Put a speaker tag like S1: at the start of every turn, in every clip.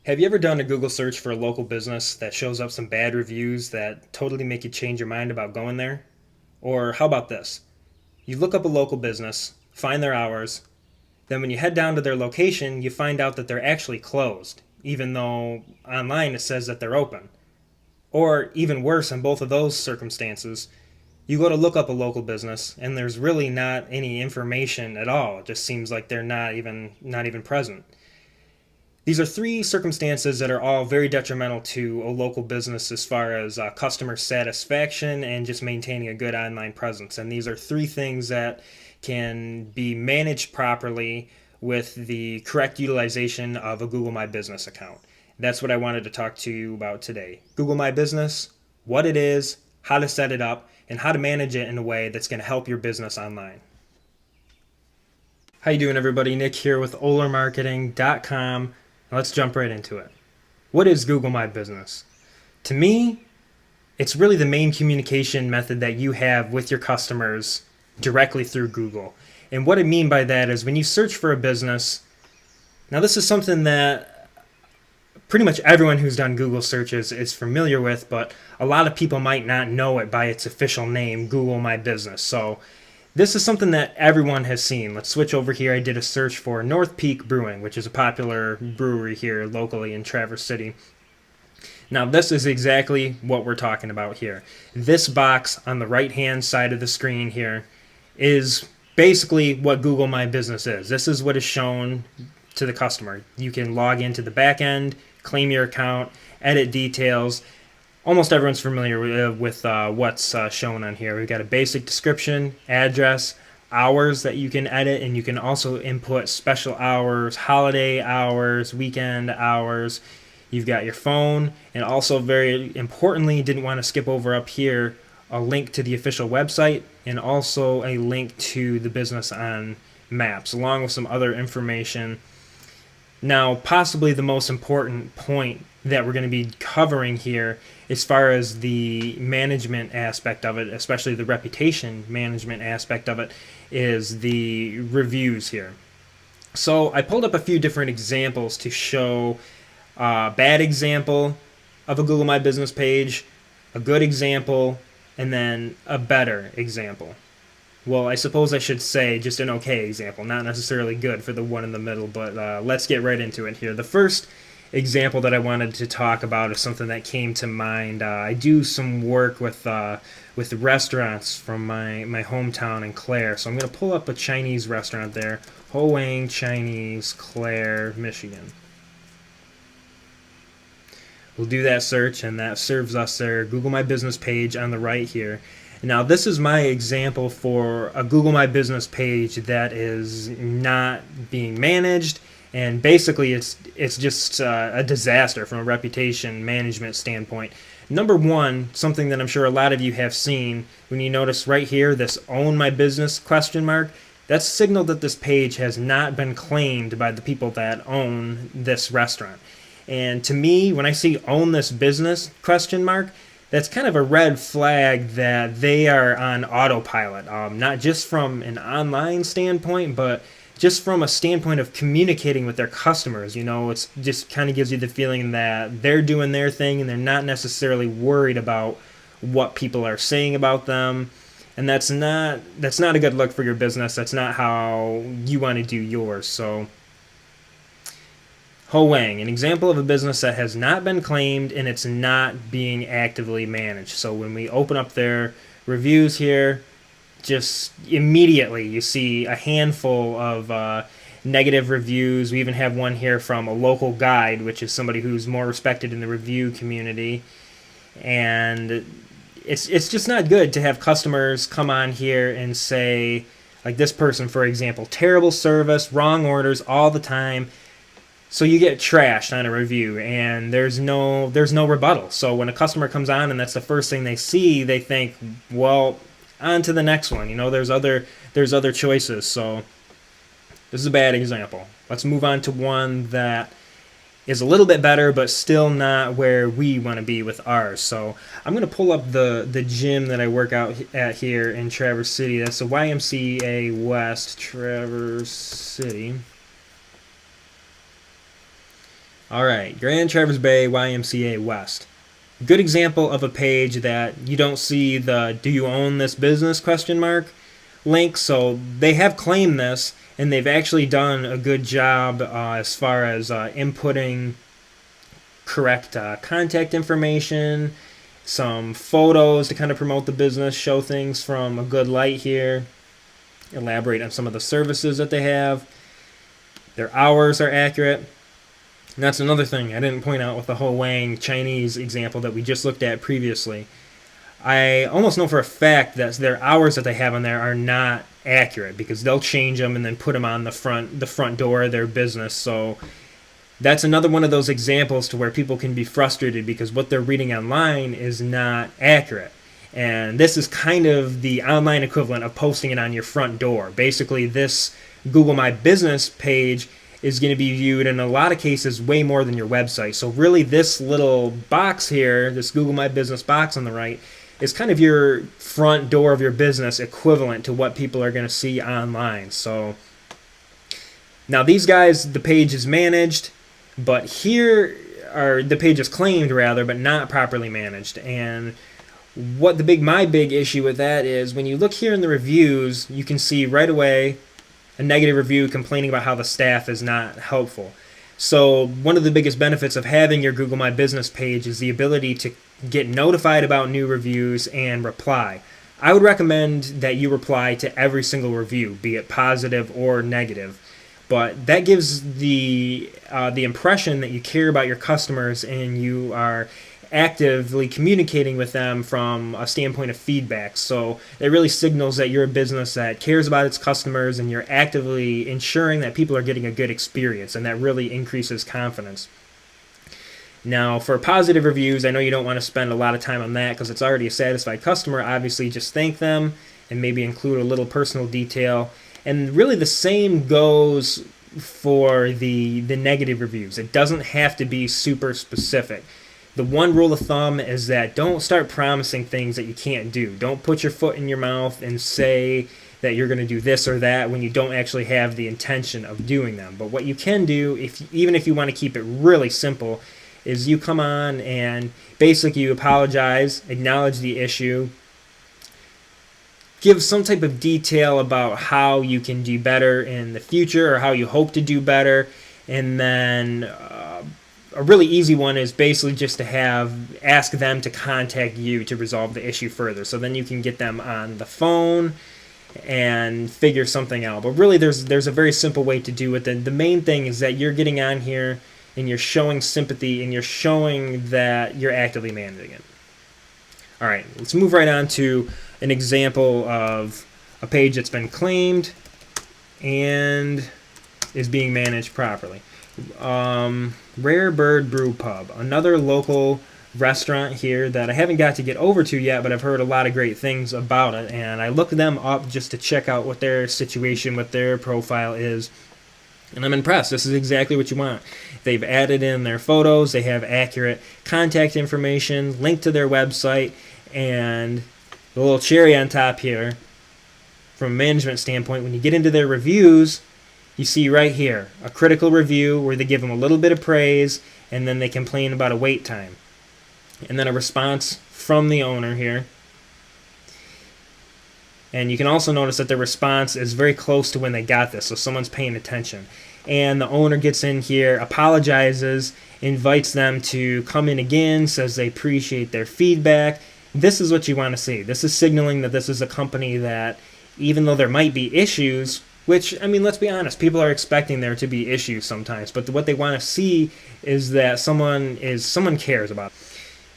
S1: Have you ever done a Google search for a local business that shows up some bad reviews that totally make you change your mind about going there? Or how about this? You look up a local business, find their hours, then when you head down to their location, you find out that they're actually closed, even though online it says that they're open. Or even worse, in both of those circumstances, you go to look up a local business and there's really not any information at all. It just seems like they're not even present. These are three circumstances that are all very detrimental to a local business as far as customer satisfaction and just maintaining a good online presence. And these are three things that can be managed properly with the correct utilization of a Google My Business account. That's what I wanted to talk to you about today. Google My Business, what it is, how to set it up, and how to manage it in a way that's going to help your business online. How you doing, everybody? Nick here with OhlerMarketing.com. Let's jump right into it. What is Google My Business? To me, it's really the main communication method that you have with your customers directly through Google. And what I mean by that is when you search for a business, now this is something that pretty much everyone who's done Google searches is familiar with, but a lot of people might not know it by its official name, Google My Business. So this is something that everyone has seen. Let's switch over here. I did a search for North Peak Brewing, which is a popular brewery here locally in Traverse City. Now, this is exactly what we're talking about here. This box on the right-hand side of the screen here is basically what Google My Business is. This is what is shown to the customer. You can log into the back end, claim your account, edit details. Almost everyone's familiar with what's shown on here. We've got a basic description, address, hours that you can edit, and you can also input special hours, holiday hours, weekend hours. You've got your phone, and also very importantly, didn't want to skip over up here, a link to the official website, and also a link to the business on Maps, along with some other information. Now, possibly the most important point that we're going to be covering here as far as the management aspect of it, especially the reputation management aspect of it, is the reviews here. So I pulled up a few different examples to show a bad example of a Google My Business page, a good example, and then a better example. Well, I suppose I should say just an okay example, not necessarily good for the one in the middle, but let's get right into it here. The first example that I wanted to talk about is something that came to mind. I do some work with restaurants from my hometown in Clare, so I'm going to pull up a Chinese restaurant there, Ho Wang Chinese, Clare, Michigan. We'll do that search, and that serves us their Google My Business page on the right here. Now, this is my example for a Google My Business page that is not being managed, and basically it's just a disaster from a reputation management standpoint. Number one, something that I'm sure a lot of you have seen, when you notice right here, this Own My Business question mark, that's a signal that this page has not been claimed by the people that own this restaurant. And to me, when I see Own This Business question mark, that's kind of a red flag that they are on autopilot, not just from an online standpoint, but just from a standpoint of communicating with their customers. You know, it's just kind of gives you the feeling that they're doing their thing and they're not necessarily worried about what people are saying about them. And that's not a good look for your business. That's not how you want to do yours. So Ho Wang, an example of a business that has not been claimed and it's not being actively managed. So when we open up their reviews here, just immediately you see a handful of negative reviews. We even have one here from a local guide, which is somebody who's more respected in the review community. And it's just not good to have customers come on here and say, like this person, for example, terrible service, wrong orders all the time. So you get trashed on a review, and there's no rebuttal. So when a customer comes on and that's the first thing they see, they think, well, on to the next one. You know, there's other choices. So this is a bad example. Let's move on to one that is a little bit better, but still not where we want to be with ours. So I'm going to pull up the gym that I work out at here in Traverse City. That's the YMCA West, Traverse City. All right, Grand Traverse Bay YMCA West. Good example of a page that you don't see the "Do you own this business?" question mark link. So they have claimed this, and they've actually done a good job as far as inputting correct contact information, some photos to kind of promote the business, show things from a good light here, elaborate on some of the services that they have. Their hours are accurate. And that's another thing I didn't point out with the whole Wang Chinese example that we just looked at previously. I almost know for a fact that their hours that they have on there are not accurate because they'll change them and then put them on the front door of their business. So that's another one of those examples to where people can be frustrated because what they're reading online is not accurate. And this is kind of the online equivalent of posting it on your front door. Basically, this Google My Business page is going to be viewed in a lot of cases way more than your website. So really this little box here, this Google My Business box on the right, is kind of your front door of your business equivalent to what people are going to see online. So now these guys, the page is managed, but here are the page is claimed rather, but not properly managed. And what my big issue with that is when you look here in the reviews, you can see right away a negative review complaining about how the staff is not helpful. So one of the biggest benefits of having your Google My Business page is the ability to get notified about new reviews and reply. I would recommend that you reply to every single review, be it positive or negative. But that gives the impression that you care about your customers and you are actively communicating with them from a standpoint of feedback. So it really signals that you're a business that cares about its customers and you're actively ensuring that people are getting a good experience, and that really increases confidence. Now, for positive reviews, I know you don't want to spend a lot of time on that because it's already a satisfied customer. Obviously, just thank them and maybe include a little personal detail. And really the same goes for the negative reviews. It doesn't have to be super specific. The one rule of thumb is that don't start promising things that you can't do. Don't put your foot in your mouth and say that you're going to do this or that when you don't actually have the intention of doing them. But what you can do, even if you want to keep it really simple, is you come on and basically you apologize, acknowledge the issue, give some type of detail about how you can do better in the future or how you hope to do better, and then a really easy one is basically just to ask them to contact you to resolve the issue further. So then you can get them on the phone and figure something out. But really there's a very simple way to do it. The main thing is that you're getting on here and you're showing sympathy and you're showing that you're actively managing it. All right, let's move right on to an example of a page that's been claimed and is being managed properly. Rare Bird Brew Pub, another local restaurant here that I haven't got to get over to yet, but I've heard a lot of great things about it, and I looked them up just to check out what their situation, what their profile is, and I'm impressed. This is exactly what you want. They've added in their photos, they have accurate contact information, linked to their website, and the little cherry on top here, from a management standpoint, when you get into their reviews, you see right here a critical review where they give them a little bit of praise and then they complain about a wait time. And then a response from the owner here. And you can also notice that the response is very close to when they got this, so someone's paying attention. And the owner gets in here, apologizes, invites them to come in again, says they appreciate their feedback. This is what you want to see. This is signaling that this is a company that, even though there might be issues, which, I mean, let's be honest, people are expecting there to be issues sometimes, but what they want to see is that someone cares about it.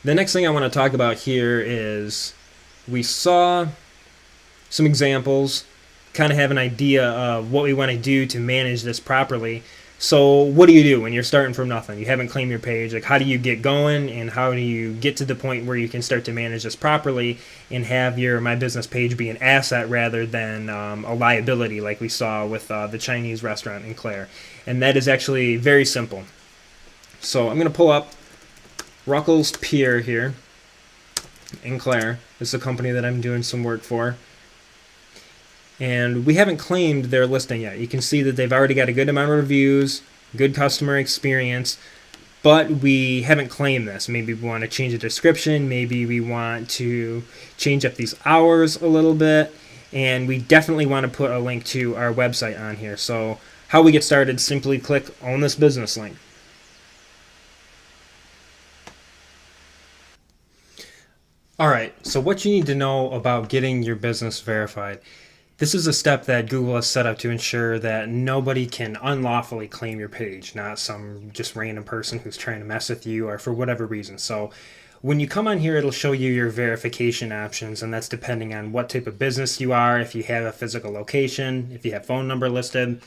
S1: The next thing I want to talk about here is we saw some examples, kind of have an idea of what we want to do to manage this properly. So what do you do when you're starting from nothing? You haven't claimed your page. Like, how do you get going, and how do you get to the point where you can start to manage this properly and have your My Business page be an asset rather than a liability, like we saw with the Chinese restaurant in Clare? And that is actually very simple. So I'm going to pull up Ruckles Pier here in Clare. This is a company that I'm doing some work for. And we haven't claimed their listing yet. You can see that they've already got a good amount of reviews, good customer experience. but we haven't claimed this. Maybe we want to change the description. Maybe we want to change up these hours a little bit. And we definitely want to put a link to our website on here. So how we get started, simply click Own This Business link. Alright, so what you need to know about getting your business verified. This is a step that Google has set up to ensure that nobody can unlawfully claim your page, not some just random person who's trying to mess with you or for whatever reason. So when you come on here, it'll show you your verification options, and that's depending on what type of business you are, if you have a physical location, if you have phone number listed.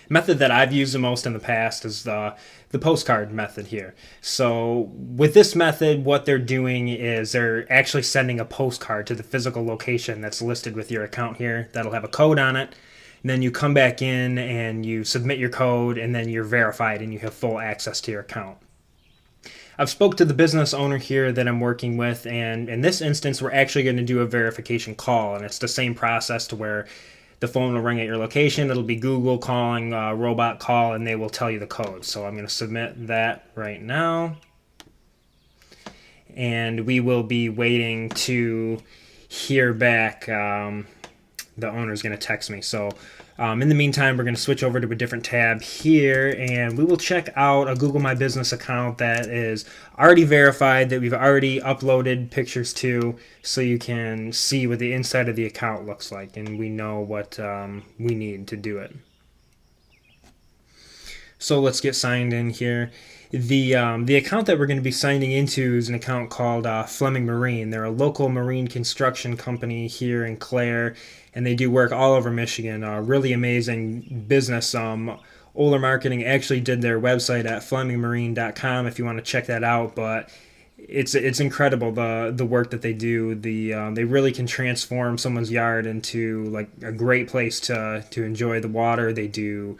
S1: Method that I've used the most in the past is the postcard method here. So with this method, what they're doing is they're actually sending a postcard to the physical location that's listed with your account here. That'll have a code on it. And then you come back in and you submit your code, and then you're verified and you have full access to your account. I've spoke to the business owner here that I'm working with, and in this instance, we're actually going to do a verification call, and it's the same process to where the phone will ring at your location. It'll be Google calling a robot call, and they will tell you the code. So I'm going to submit that right now. And we will be waiting to hear back. The owner's going to text me. So in the meantime, we're going to switch over to a different tab here, and we will check out a Google My Business account that is already verified, that we've already uploaded pictures to, so you can see what the inside of the account looks like, and we know what we need to do it. So let's get signed in here. The account that we're going to be signing into is an account called Fleming Marine. They're a local marine construction company here in Clare, and they do work all over Michigan. Really amazing business. Oler Marketing actually did their website at flemingmarine.com if you want to check that out. But it's incredible the work that they do. They really can transform someone's yard into like a great place to enjoy the water. They do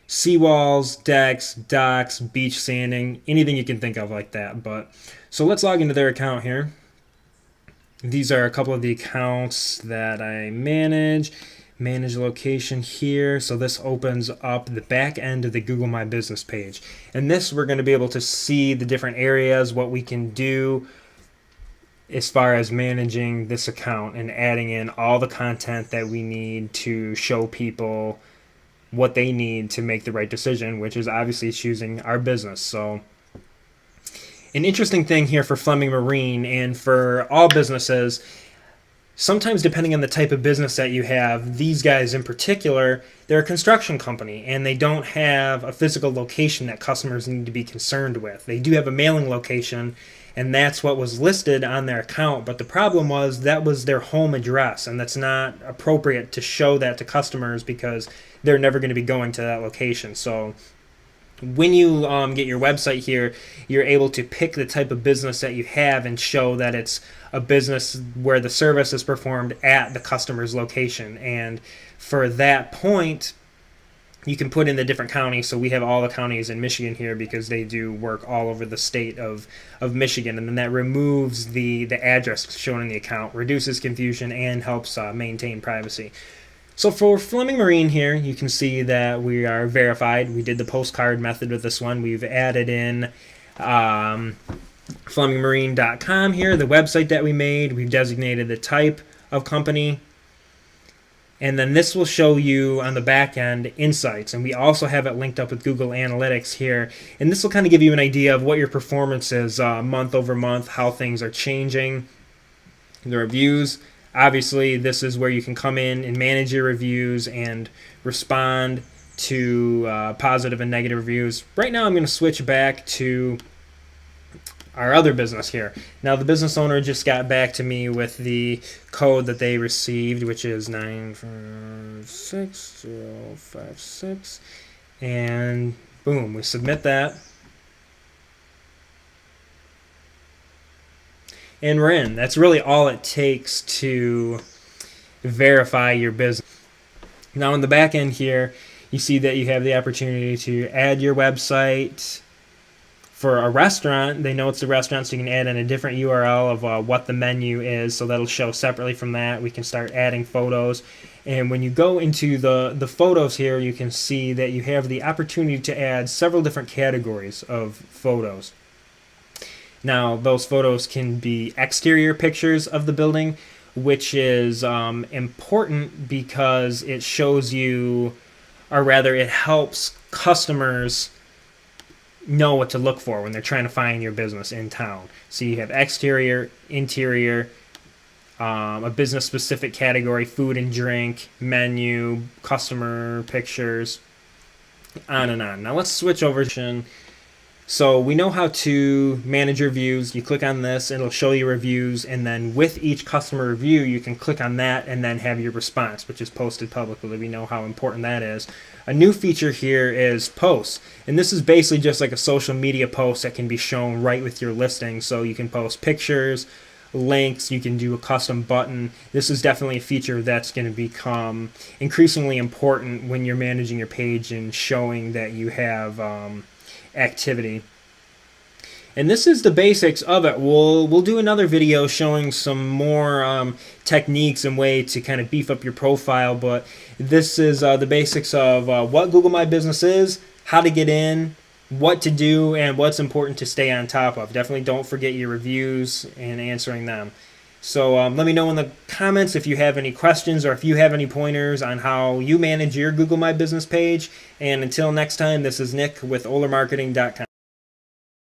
S1: seawalls, decks, docks, beach sanding, anything you can think of like that. But so let's log into their account here. These are a couple of the accounts that I manage. Manage location here. So this opens up the back end of the Google My Business page. And this, we're going to be able to see the different areas, what we can do as far as managing this account and adding in all the content that we need to show people what they need to make the right decision, which is obviously choosing our business. So an interesting thing here for Fleming Marine and for all businesses, sometimes depending on the type of business that you have, these guys in particular, they're a construction company and they don't have a physical location that customers need to be concerned with. They do have a mailing location, and that's what was listed on their account, but the problem was that was their home address, and that's not appropriate to show that to customers because they're never going to be going to that location. So when you get your website here, you're able to pick the type of business that you have and show that it's a business where the service is performed at the customer's location. And for that point, you can put in the different counties. So we have all the counties in Michigan here because they do work all over the state of Michigan. And then that removes the address shown in the account, reduces confusion, and helps maintain privacy. So for Fleming Marine here, you can see that we are verified. We did the postcard method with this one. We've added in FlemingMarine.com here, the website that we made. We've designated the type of company. And then this will show you on the back end insights. And we also have it linked up with Google Analytics here. And this will kind of give you an idea of what your performance is month over month, how things are changing, the reviews. Obviously, this is where you can come in and manage your reviews and respond to positive and negative reviews. Right now, I'm going to switch back to our other business here. Now, the business owner just got back to me with the code that they received, which is 956056. And boom, we submit that. And we're in. That's really all it takes to verify your business. Now, in the back end here, you see that you have the opportunity to add your website, For a restaurant, they know it's a restaurant, so you can add in a different URL of what the menu is, so that'll show separately from that. We can start adding photos. And when you go into the photos here, you can see that you have the opportunity to add several different categories of photos. Now, those photos can be exterior pictures of the building, which is important because it shows you, or rather, it helps customers know what to look for when they're trying to find your business in town. So you have exterior, interior, a business specific category, food and drink, menu, customer pictures, on and on. Now let's switch over to, so we know how to manage your reviews. You click on this, it'll show you reviews, and then with each customer review, you can click on that and then have your response, which is posted publicly. We know how important that is. A new feature here is posts, and this is basically just like a social media post that can be shown right with your listing. So you can post pictures, links, you can do a custom button. This is definitely a feature that's going to become increasingly important when you're managing your page and showing that you have activity. And this is the basics of it. We'll do another video showing some more techniques and way to kind of beef up your profile, but this is the basics of what Google My Business is, how to get in, what to do, and what's important to stay on top of. Definitely don't forget your reviews and answering them. So let me know in the comments if you have any questions or if you have any pointers on how you manage your Google My Business page. And until next time, this is Nick with OlerMarketing.com.